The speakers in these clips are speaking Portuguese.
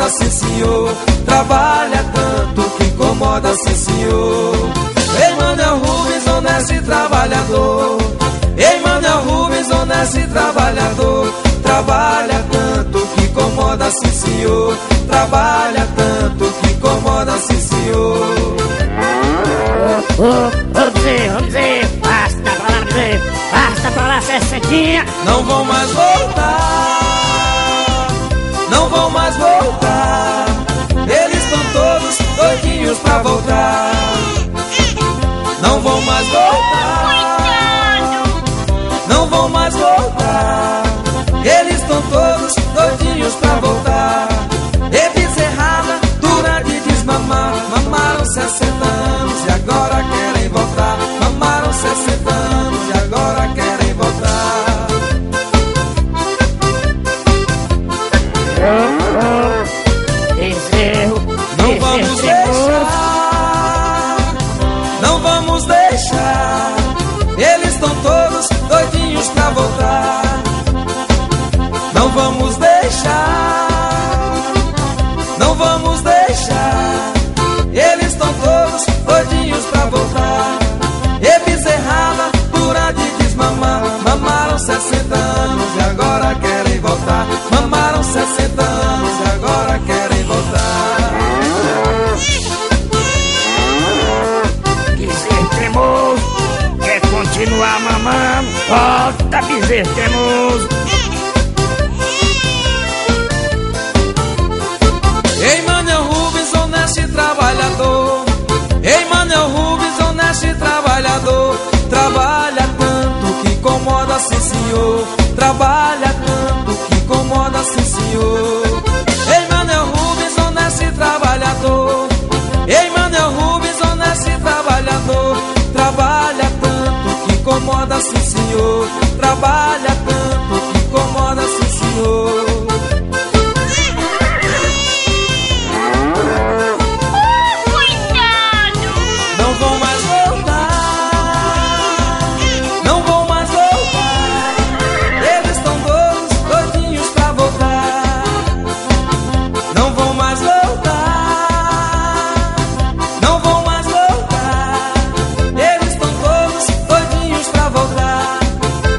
incomoda, sim senhor. Trabalha tanto que incomoda, sim senhor. Emanuel Rubens, honesto e trabalhador. Emanuel Rubens, honesto e trabalhador. Trabalha tanto que incomoda, sim senhor. Trabalha tanto que incomoda, sim senhor. Vamos dizer, basta pra lá, basta pra lá, sessentinha. Não vão mais voltar, não vão mais voltar. Eles estão todos doidinhos pra voltar. Não vão mais voltar, não vão mais voltar. Eles estão todos doidinhos pra voltar. E Bezerrada, dura de desmamar. Mamaram 60 anos e agora querem voltar. Mamaram 60 anos e agora querem voltar. Não vamos deixar, não vamos deixar. Eles estão todos doidinhos pra voltar. Não vamos deixar, não vamos deixar. Eles estão todos doidinhos pra voltar. E Bezerrada, dura de desmamar. Mamaram 60 anos e agora querem voltar. Mamaram 60 anos e agora querem voltar. Bezerro teimoso, quer continuar mamando. Volta, bezerro teimoso. Emanuel Rubens, honesto e trabalhador. Emanuel Rubens, honesto e trabalhador. Trabalha tanto que incomoda, sim senhor. Trabalha tanto que incomoda, sim senhor. Emanuel Rubens, honesto e trabalhador. Emanuel Rubens, honesto e trabalhador. Trabalha tanto que incomoda, sim senhor. Trabalha tanto que incomoda, sim senhor. Não vão mais voltar, não vão mais voltar. Eles estão todos doidinhos pra voltar. Não vão mais voltar, não vão mais voltar. Eles estão todos doidinhos pra voltar.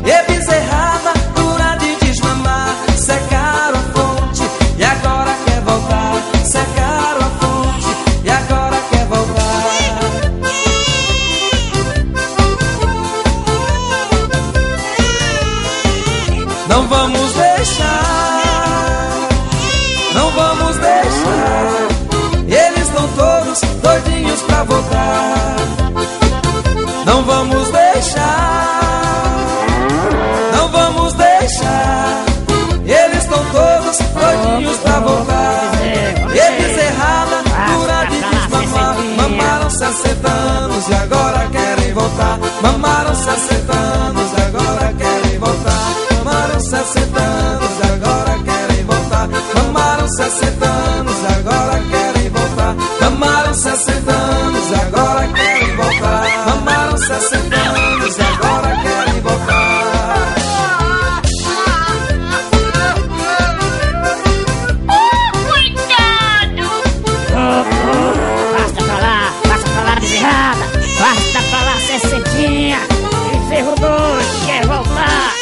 E Bezerrada, dura de desmamar. Secaram a fonte e agora quer voltar. Secaram a fonte e agora quer voltar. Não vamos deixar, não vamos deixar. Eles estão todos doidinhos pra voltar. Não vamos deixar, não vamos deixar. Eles estão todos doidinhos pra voltar. E Bezerrada, dura de desmamar. Mamaram 60 anos e agora querem voltar. Mamaram 60 anos e agora querem voltar. Mamaram 60 anos e agora querem voltar. Mamaram 60 anos e agora querem voltar. Mamaram 60 anos e agora querem voltar. Mamaram 60 anos e agora querem voltar. Basta pra lá, bezerrada. Basta pra lá, sessentinha. Bezerro doido, quer voltar.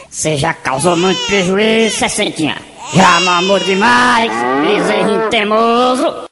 Você já causou muito prejuízo, sessentinha. Já mamou demais, bezerrinho teimoso.